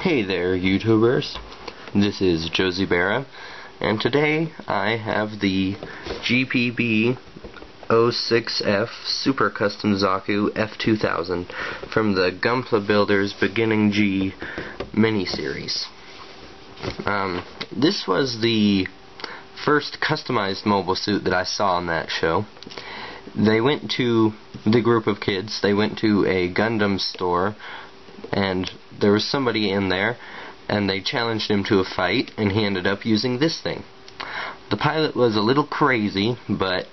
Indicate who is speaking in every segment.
Speaker 1: Hey there, YouTubers. This is Josie Barra, and today I have the GPB 06F Super Custom Zaku F200 from the Gunpla Builders Beginning G miniseries. This was the first customized mobile suit that I saw on that show. They went to, the group of kids, they went to a Gundam store, and there was somebody in there, and they challenged him to a fight, and he ended up using this thing. The pilot was a little crazy, but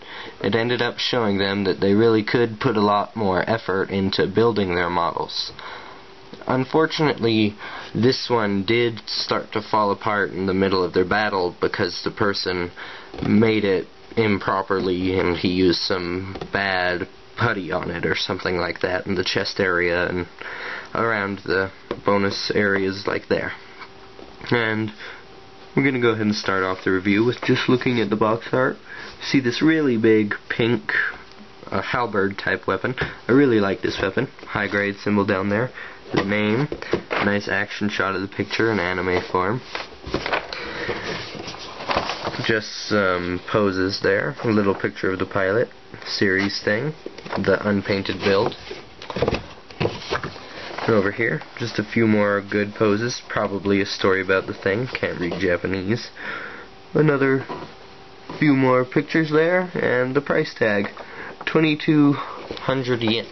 Speaker 1: it ended up showing them that they really could put a lot more effort into building their models. Unfortunately, this one did start to fall apart in the middle of their battle because the person made it improperly and he used some bad putty on it or something like that in the chest area and around the bonus areas like there. And we're going to go ahead and start off the review with just looking at the box art. See this really big pink halberd type weapon. I really like this weapon. High grade symbol down there. The name. Nice action shot of the picture in anime form. Just some poses there. A little picture of the pilot. Series thing. The unpainted build. And over here, just a few more good poses. Probably a story about the thing. Can't read Japanese. Another few more pictures there. And the price tag. 2,200 yen.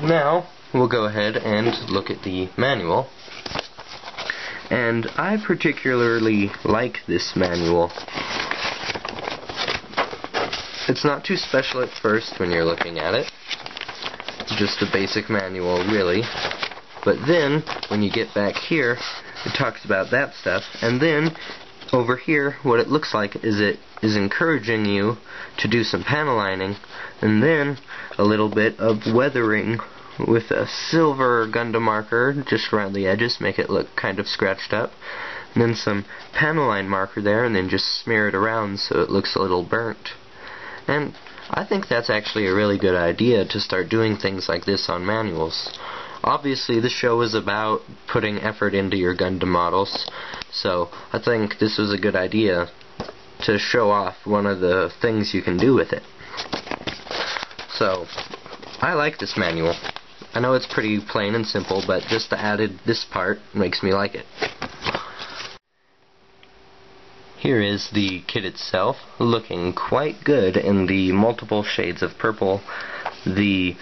Speaker 1: Now, we'll go ahead and look at the manual. And I particularly like this manual. It's not too special at first when you're looking at it. Just a basic manual, really. But then, when you get back here, it talks about that stuff. And then, over here, what it looks like is it is encouraging you to do some panel lining, and then a little bit of weathering with a silver Gundam marker just around the edges, make it look kind of scratched up, and then some panel line marker there, and then just smear it around so it looks a little burnt. And I think that's actually a really good idea to start doing things like this on manuals. Obviously, the show is about putting effort into your Gundam models, so I think this was a good idea to show off one of the things you can do with it. So, I like this manual. I know it's pretty plain and simple, but just the added this part makes me like it. Here is the kit itself, looking quite good in the multiple shades of purple, the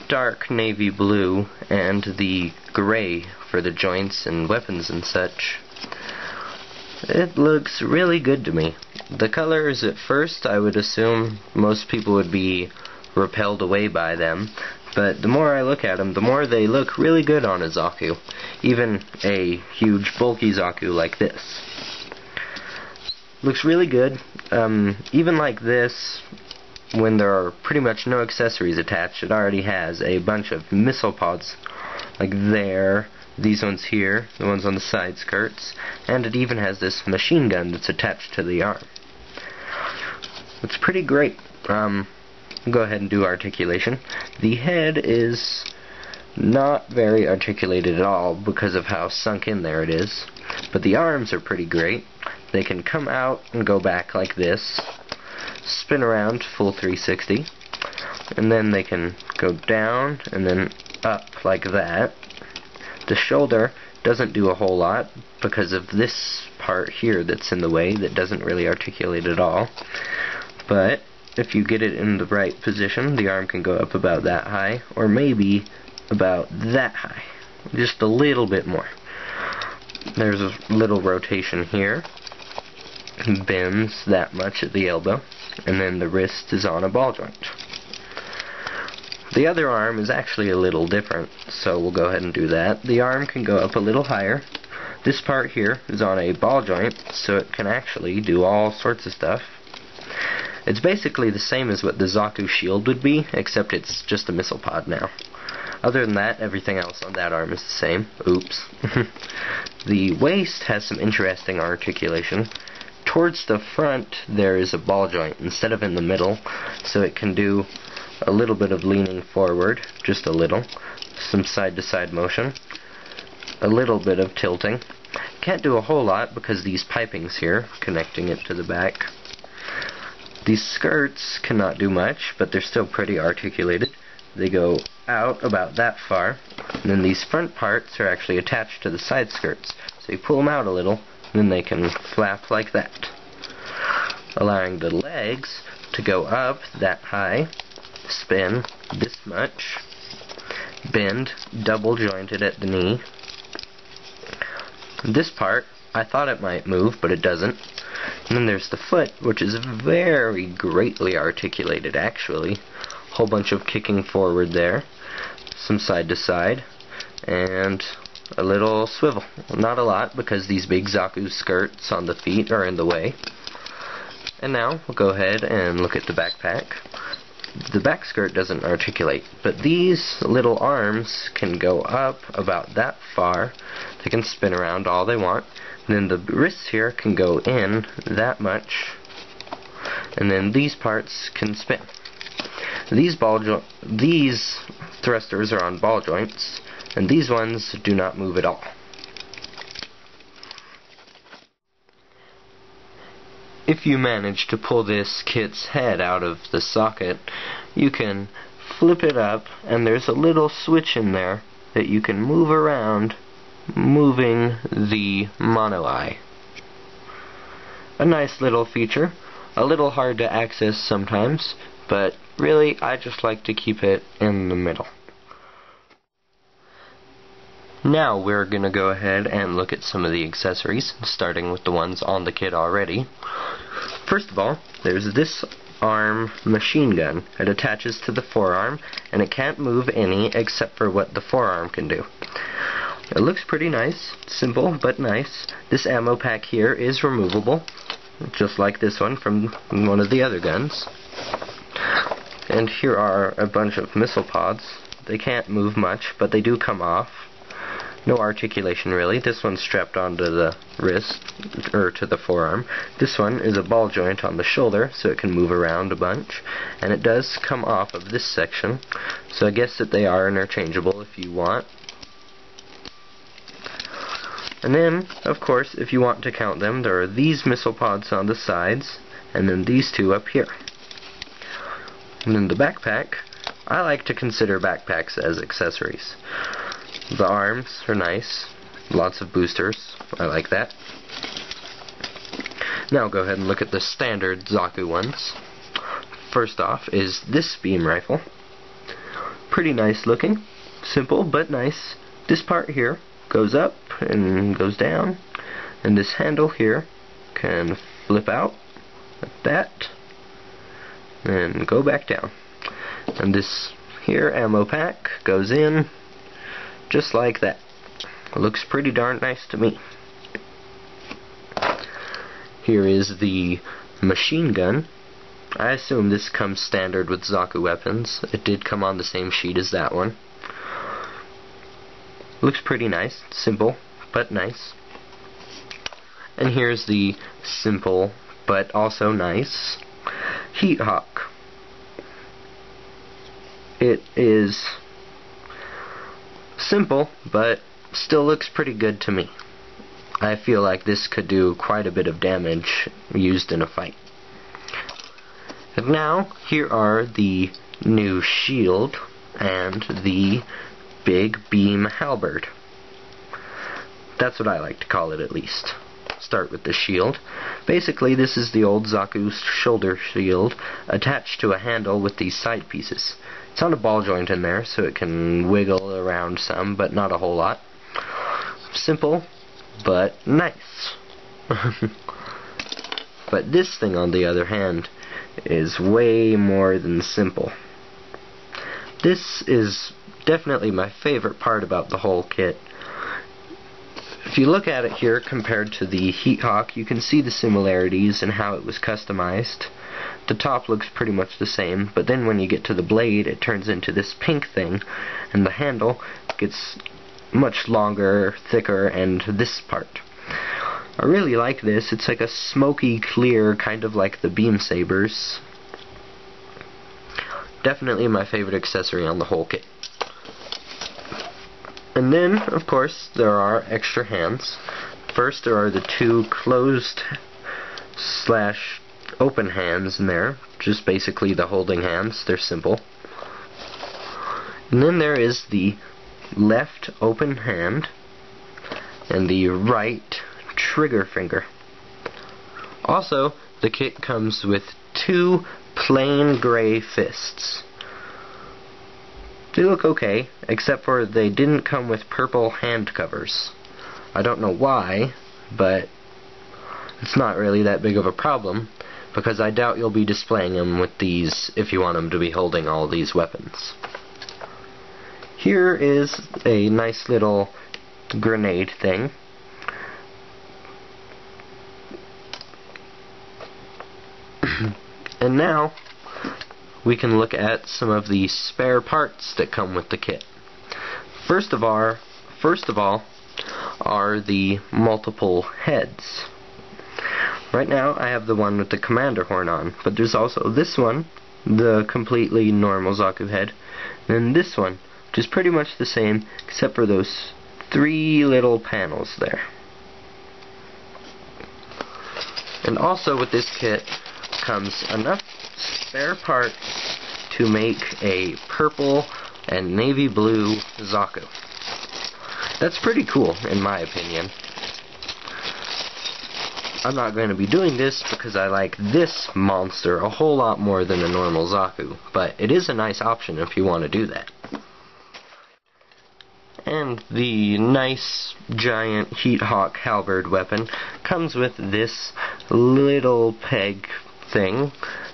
Speaker 1: dark navy blue, and the gray for the joints and weapons and such. It looks really good to me. The colors, at first, I would assume most people would be repelled away by them, but the more I look at them, the more they look really good on a Zaku. Even a huge bulky Zaku like this. Looks really good. Even like this, when there are pretty much no accessories attached, it already has a bunch of missile pods, like there, these ones here, the ones on the side skirts, and it even has this machine gun that's attached to the arm. It's pretty great. Go ahead and do articulation. The head is not very articulated at all because of how sunk in there it is, but the arms are pretty great. They can come out and go back like this, spin around full 360, and then they can go down and then up like that. The shoulder doesn't do a whole lot because of this part here that's in the way that doesn't really articulate at all. But if you get it in the right position, the arm can go up about that high, or maybe about that high. Just a little bit more. There's a little rotation here. Bends that much at the elbow, and then the wrist is on a ball joint. The other arm is actually a little different, so we'll go ahead and do that. The arm can go up a little higher. This part here is on a ball joint, so it can actually do all sorts of stuff. It's basically the same as what the Zaku shield would be, except it's just a missile pod now. Other than that, everything else on that arm is the same. Oops. The waist has some interesting articulation. Towards the front, there is a ball joint instead of in the middle, so it can do a little bit of leaning forward, just a little. some side-to-side motion, a little bit of tilting. Can't do a whole lot because these pipings here, connecting it to the back. These skirts cannot do much, but they're still pretty articulated. They go out about that far, and then these front parts are actually attached to the side skirts. So you pull them out a little, and then they can flap like that, allowing the legs to go up that high, spin this much, bend, double jointed at the knee. This part, I thought it might move, but it doesn't. And then there's the foot, which is very greatly articulated actually. Whole bunch of kicking forward there, some side to side, and a little swivel. Not a lot because these big Zaku skirts on the feet are in the way. And now we'll go ahead and look at the backpack. The back skirt doesn't articulate, but these little arms can go up about that far. They can spin around all they want. And then the wrists here can go in that much, and then these parts can spin. These thrusters are on ball joints, and these ones do not move at all. If you manage to pull this kit's head out of the socket, you can flip it up, and there's a little switch in there that you can move around, moving the mono eye. A nice little feature, a little hard to access sometimes, but really I just like to keep it in the middle. Now we're going to go ahead and look at some of the accessories, starting with the ones on the kit already. First of all, there's this arm machine gun. It attaches to the forearm, and it can't move any except for what the forearm can do. It looks pretty nice, simple but nice. This ammo pack here is removable, just like this one from one of the other guns. And here are a bunch of missile pods. They can't move much, but they do come off. No articulation really. This one's strapped onto the wrist, or to the forearm. This one is a ball joint on the shoulder, so it can move around a bunch. And it does come off of this section, so I guess that they are interchangeable if you want. And then, of course, if you want to count them, there are these missile pods on the sides, and then these two up here. And then the backpack, I like to consider backpacks as accessories. The arms are nice, lots of boosters, I like that. Now I'll go ahead and look at the standard Zaku ones. First off is this beam rifle. Pretty nice looking, simple but nice. This part here goes up and goes down, and this handle here can flip out like that and go back down. And this here ammo pack goes in just like that. It looks pretty darn nice to me. Here is the machine gun. I assume this comes standard with Zaku weapons. It did come on the same sheet as that one. Looks pretty nice, simple, but nice. And here's the simple, but also nice Heat Hawk. It is simple, but still looks pretty good to me. I feel like this could do quite a bit of damage used in a fight. And now, here are the new shield and the big beam halberd. That's what I like to call it, at least. Start with the shield. Basically, this is the old Zaku shoulder shield attached to a handle with these side pieces. It's on a ball joint in there, so it can wiggle around some, but not a whole lot. Simple, but nice. But this thing, on the other hand, is way more than simple. This is definitely my favorite part about the whole kit. If you look at it here compared to the Heat Hawk, you can see the similarities in how it was customized. The top looks pretty much the same, but then when you get to the blade, it turns into this pink thing, and the handle gets much longer, thicker, and this part. I really like this. It's like a smoky clear, kind of like the beam sabers. Definitely my favorite accessory on the whole kit. And then, of course, there are extra hands. First, there are the two closed slash open hands in there, just basically the holding hands. They're simple. And then there is the left open hand and the right trigger finger. Also, the kit comes with two plain gray fists. They look okay, except for they didn't come with purple hand covers. I don't know why, but it's not really that big of a problem, because I doubt you'll be displaying them with these if you want them to be holding all these weapons. Here is a nice little grenade thing. And now we can look at some of the spare parts that come with the kit. First of all are the multiple heads. Right now I have the one with the commander horn on, but there's also this one, the completely normal Zaku head, and this one, which is pretty much the same except for those three little panels there. And also with this kit comes enough spare parts to make a purple and navy blue Zaku. That's pretty cool, in my opinion. I'm not going to be doing this because I like this monster a whole lot more than a normal Zaku, but it is a nice option if you want to do that. And the nice giant Heat Hawk halberd weapon comes with this little peg thing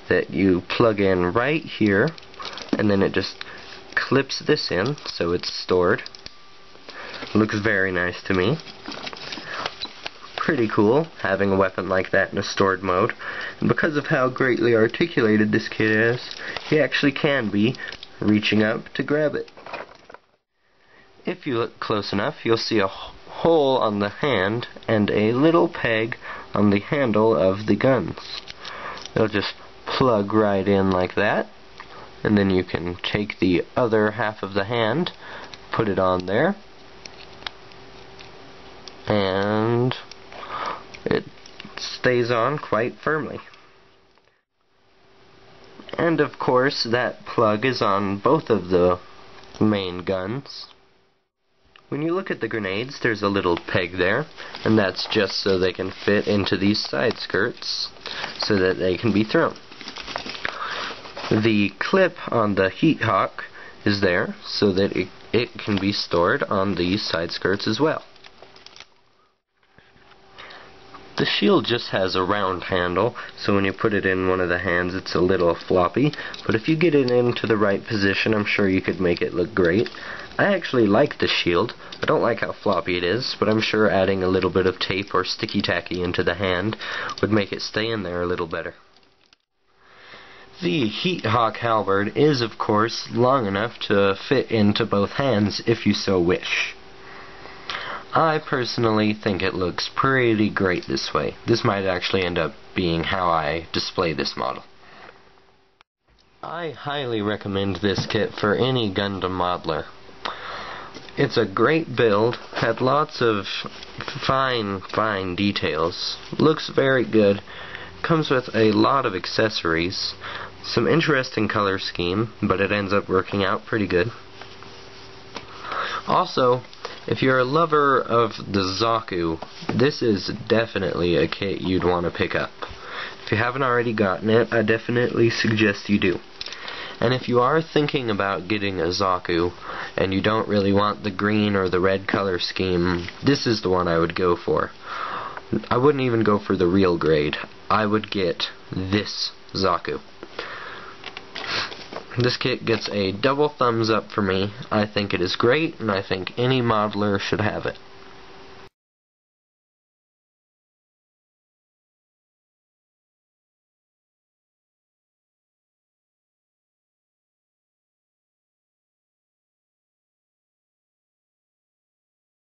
Speaker 1: that you plug in right here, and then it just clips this in so it's stored. Looks very nice to me. Pretty cool having a weapon like that in a stored mode, and because of how greatly articulated this kit is, you actually can be reaching up to grab it. If you look close enough, you'll see a hole on the hand and a little peg on the handle of the guns. They'll just plug right in like that, and then you can take the other half of the hand, put it on there, and it stays on quite firmly. And of course that plug is on both of the main guns. When you look at the grenades, there's a little peg there, and that's just so they can fit into these side skirts so that they can be thrown. The clip on the Heat Hawk is there so that it can be stored on these side skirts as well. The shield just has a round handle, so when you put it in one of the hands it's a little floppy, but if you get it into the right position I'm sure you could make it look great. I actually like the shield. I don't like how floppy it is, but I'm sure adding a little bit of tape or sticky tacky into the hand would make it stay in there a little better. The Heat Hawk halberd is of course long enough to fit into both hands if you so wish. I personally think it looks pretty great this way. This might actually end up being how I display this model. I highly recommend this kit for any Gundam modeler. It's a great build, had lots of fine details, looks very good, comes with a lot of accessories, some interesting color scheme, but it ends up working out pretty good. Also, if you're a lover of the Zaku, this is definitely a kit you'd want to pick up. If you haven't already gotten it, I definitely suggest you do. And if you are thinking about getting a Zaku, and you don't really want the green or the red color scheme, this is the one I would go for. I wouldn't even go for the real grade. I would get this Zaku. This kit gets a double thumbs up for me. I think it is great, and I think any modeler should have it.